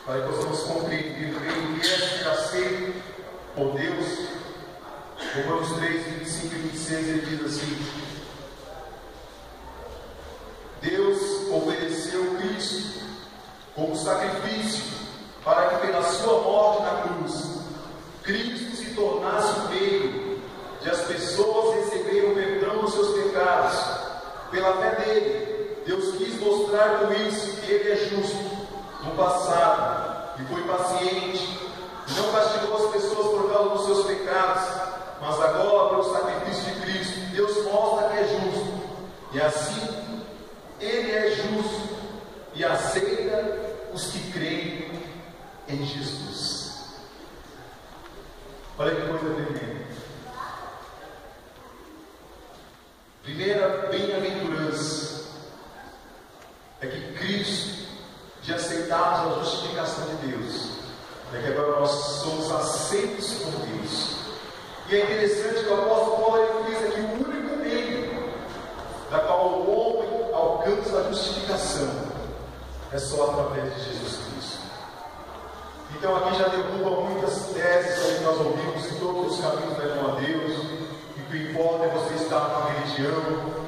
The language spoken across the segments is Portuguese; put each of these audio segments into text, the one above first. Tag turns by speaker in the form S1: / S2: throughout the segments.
S1: para que possamos compreender o que é ser aceito por Deus. Romanos 3, 25 e 26, ele diz assim: Deus ofereceu Cristo como sacrifício para que pela sua morte na cruz, Cristo se tornasse o meio de as pessoas receberem o perdão dos seus pecados. Pela fé dele, Deus quis mostrar com isso que ele é justo no passado e foi paciente, não castigou as pessoas por causa dos seus pecados, mas agora, pelo sacrifício de Cristo, Deus mostra que é justo, e assim ele é justo e aceita os que creem em Jesus. Olha que coisa tremenda. Primeira bem-aventurança é que Cristo, de aceitarmos a justificação de Deus, é que agora nós somos aceitos por Deus. E é interessante que o apóstolo Paulo ele diz aqui o único meio da qual o homem alcança a justificação é só através de Jesus Cristo. Então aqui já derruba muitas teses que nós ouvimos, que todos os caminhos levam a Deus, e o que importa é você estar na religião.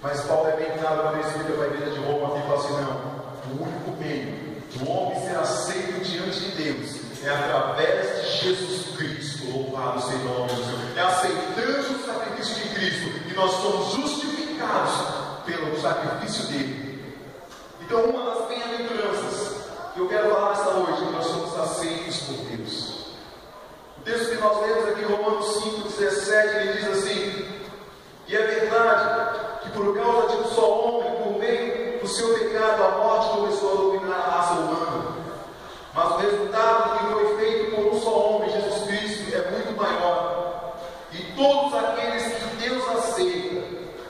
S1: Mas Paulo é bem claro quando ele escreve para a igreja de Roma aqui, fala assim: não, o único meio do homem ser aceito diante de Deus é através de Jesus Cristo. Louvado seja o nome do Senhor. É aceitando o sacrifício de Cristo que nós somos justificados pelo sacrifício dele. Então, uma das bem-aventuranças que eu quero falar nesta noite é que nós somos aceitos por Deus. O texto que nós lemos aqui em Romanos 5,17, ele diz assim: e é verdade que por causa de um só homem, por meio do seu pecado, a morte começou a dominar a raça humana. Mas o resultado que foi feito por um só homem, Jesus Cristo, é muito maior. E todos aqueles que Deus aceita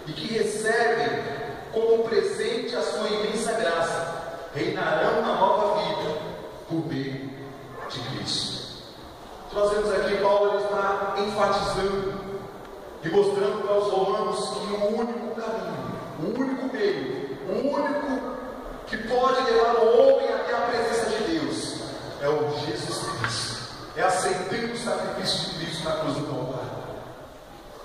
S1: e que recebem como presente a sua imensa graça, reinarão na nova vida por meio de Cristo. Nós vemos aqui Paulo ele está enfatizando e mostrando para os romanos que o único caminho, o único meio, o único que pode levar o homem até a presença de Deus é o Jesus Cristo. É aceitando o sacrifício de Cristo na cruz do Calvário.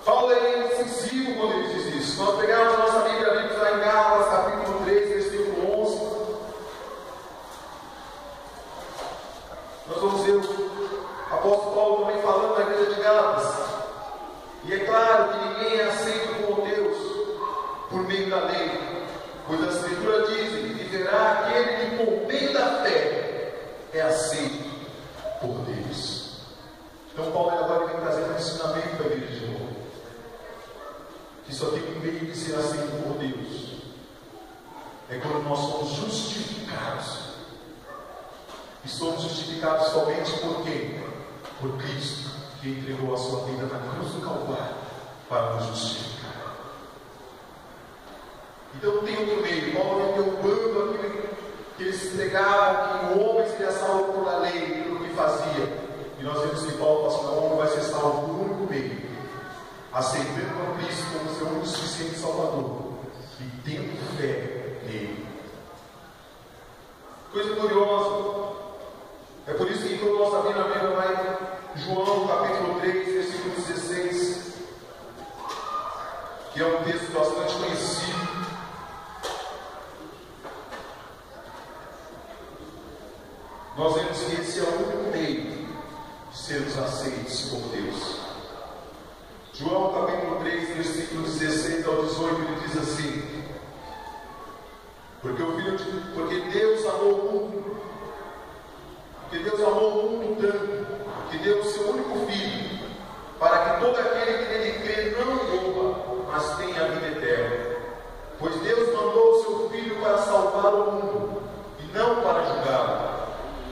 S1: Paulo é incisivo quando ele diz isso. Nós pegamos a nossa Bíblia, abrimos lá em Gálatas, capítulo 3, versículo 11. Nós vamos ver o apóstolo Paulo também falando na igreja de Gálatas. E é claro que ninguém é aceito por Deus por meio da lei, pois a Escritura diz que viverá aquele que por meio da fé é aceito por Deus. Então Paulo agora vem trazendo um ensinamento para a igreja de novo, que só tem um meio de ser aceito por Deus, é quando nós somos justificados. E somos justificados somente por quem? Por Cristo, que entregou a sua vida na cruz do Calvário para nos justificar. Então não tem outro meio. Paulo vem derrubando aquilo que eles pregavam, que o homem seria salvo pela lei, pelo que fazia. E nós vemos que Paulo fala assim: o homem vai ser salvo por um único meio, aceitando a Cristo como seu único suficiente Salvador e tendo fé nele. Coisa curiosa. É por isso que quando nós abrimos a Bíblia vai João capítulo 3, versículo 16, que é um texto bastante conhecido. Nós vemos que esse é o único meio de sermos aceitos por Deus. João capítulo 3, versículo 16 ao 18, ele diz assim: porque Deus amou o mundo, porque Deus amou o mundo tanto, que deu o seu único Filho, para que todo aquele que nele crê não morra, mas tenha a vida eterna. Pois Deus mandou o seu Filho para salvar o mundo, e não para julgá-lo.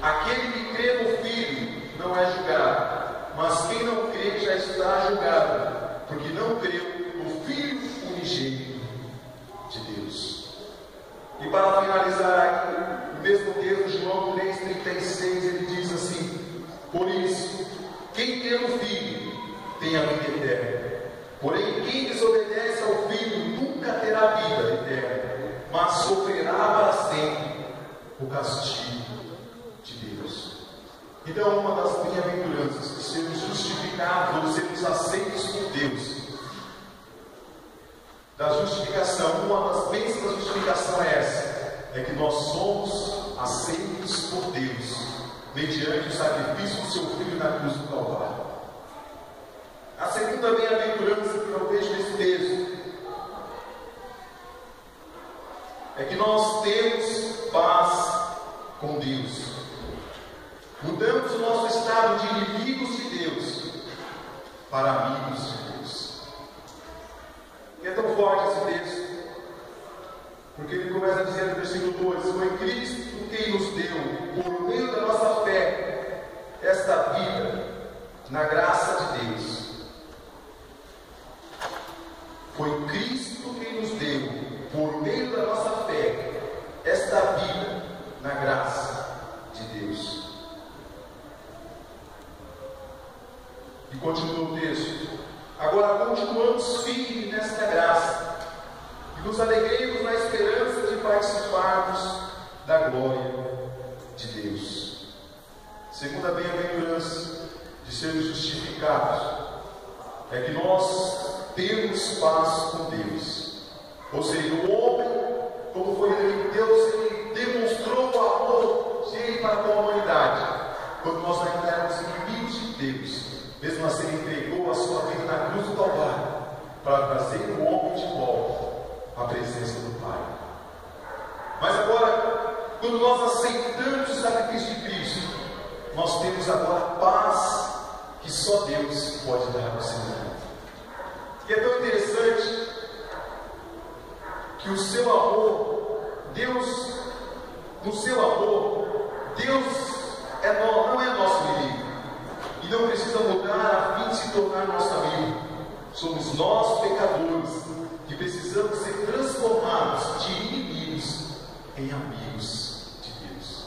S1: Aquele que crê no Filho não é julgado, mas quem não crê já está julgado, porque não creu no Filho unigênito de Deus. E para finalizar aqui, o mesmo texto, João 3,36, ele diz assim: por isso, quem crê no Filho tem a vida eterna. Porém, quem desobedece ao Filho nunca terá vida eterna, mas sofrerá para sempre o castigo de Deus. Então, uma das bem-aventuranças de sermos justificados ou sermos aceitos por Deus, da justificação, uma das bênçãos da justificação é essa, é que nós somos aceitos por Deus, mediante o sacrifício do seu Filho na cruz do Calvário. A segunda bem-aventurança que eu vejo nesse texto é que nós temos paz com Deus. Mudamos o nosso estado de inimigos de Deus para amigos de Deus. E é tão forte esse texto, porque ele começa a dizer no versículo 2: foi Cristo quem nos deu, por meio da nossa fé, esta vida na graça de Deus. Foi Cristo quem nos deu, por meio da nossa fé, esta vida na graça de Deus. E continua o texto: agora continuamos firmes nesta graça, e nos alegremos na esperança de participarmos da glória de Deus. Segunda bem-aventurança de sermos justificados é que nós temos paz com Deus. Ou seja, o homem, como foi dito, Deus ele demonstrou o amor dele para com a humanidade, quando nós ainda éramos inimigos de Deus. Mesmo assim, ele entregou a sua vida na cruz do Calvário para trazer o homem de volta à presença do Pai. Mas agora, quando nós aceitamos o sacrifício de Cristo, nós temos agora a paz que só Deus pode dar ao ser humano. E é tão interessante que o seu amor, Deus, no seu amor, Deus não é nosso inimigo. E não precisa mudar a fim de se tornar nosso amigo. Somos nós, pecadores, que precisamos ser transformados de inimigos em amigos de Deus.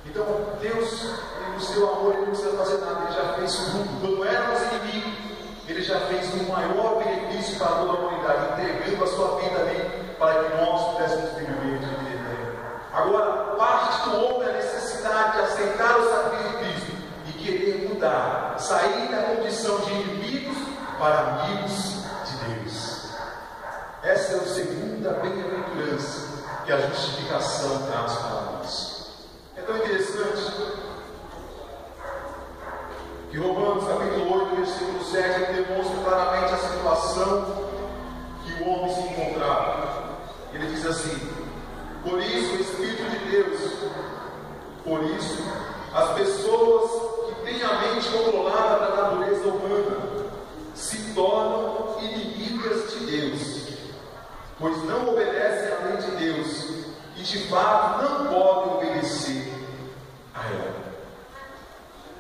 S1: Então, Deus, no seu amor, ele não precisa fazer nada. Ele já fez tudo. Quando éramos inimigos, ele já fez um maior benefício para toda a humanidade, entregando a sua vida ali, para que nós pudéssemos ter o meio de vida eterna. Agora, parte do homem é a necessidade de aceitar o sacrifício de Cristo e querer mudar, sair da condição de inimigos para amigos de Deus. Essa é a segunda bem-aventurança que a justificação traz para nós. É tão interessante que Romanos capítulo 8, versículo 7, demonstra claramente a situação que o homem se encontrava. Ele diz assim: por isso o Espírito de Deus, por isso as pessoas que têm a mente controlada da natureza humana se tornam inimigas de Deus, pois não obedecem à lei de Deus e de fato não podem obedecer a ela.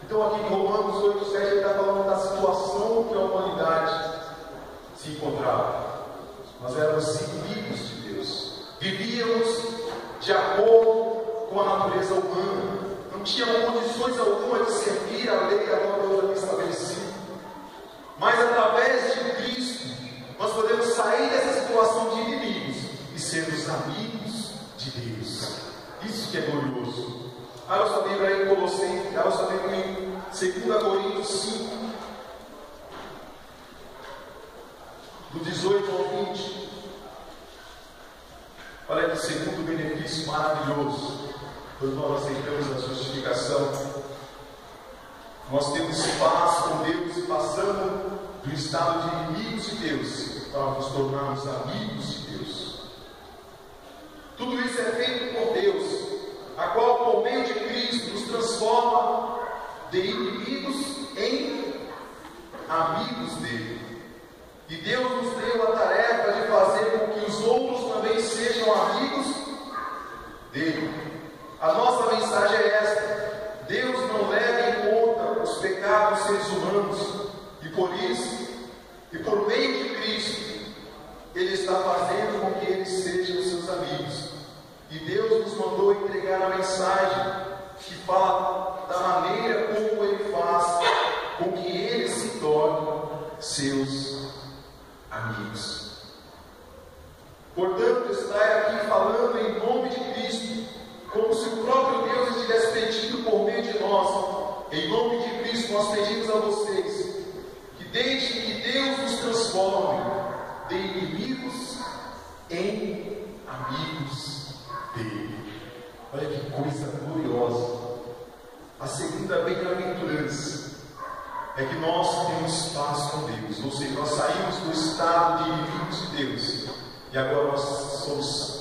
S1: Então aqui em Romanos 8, 7 ele está falando da situação que a humanidade se encontrava. Nós éramos inimigos de Deus, vivíamos de acordo com a natureza humana, não tínhamos condições alguma de servir a lei que a qual Deus havia estabelecido. Mas através de Cristo nós podemos sair dessa situação de inimigos e sermos amigos de Deus. Isso que é glorioso. Abra sua Bíblia aí em Colossenses, abra sua Bíblia em 2 Coríntios 5, do 18 ao 20. Olha que segundo benefício maravilhoso, quando nós aceitamos a justificação, nós temos paz com Deus e passamos do estado de inimigos de Deus para nos tornarmos amigos de Deus. Tudo isso é feito por Deus, a qual por meio de Cristo nos transforma de inimigos em amigos dele. E Deus nos deu a tarefa de fazer com que os outros também sejam amigos dele. A nossa mensagem é esta: Deus não leva em conta os pecados dos seres humanos, e por isso, e por meio de Cristo, Ele está fazendo com que eles sejam seus amigos. E Deus nos mandou entregar a mensagem que fala da maneira como Ele faz com que eles se tornem seus amigos. Portanto, está aqui falando em nome de Cristo, como se o próprio Deus estivesse por meio de nós. Em nome de Cristo, nós pedimos a vocês que deixem que Deus nos transforme de inimigos em amigos dele. Olha que coisa gloriosa. A segunda bem-aventurança é que nós temos paz com Deus, ou seja, nós saímos do estado de inimigos de Deus e agora nós somos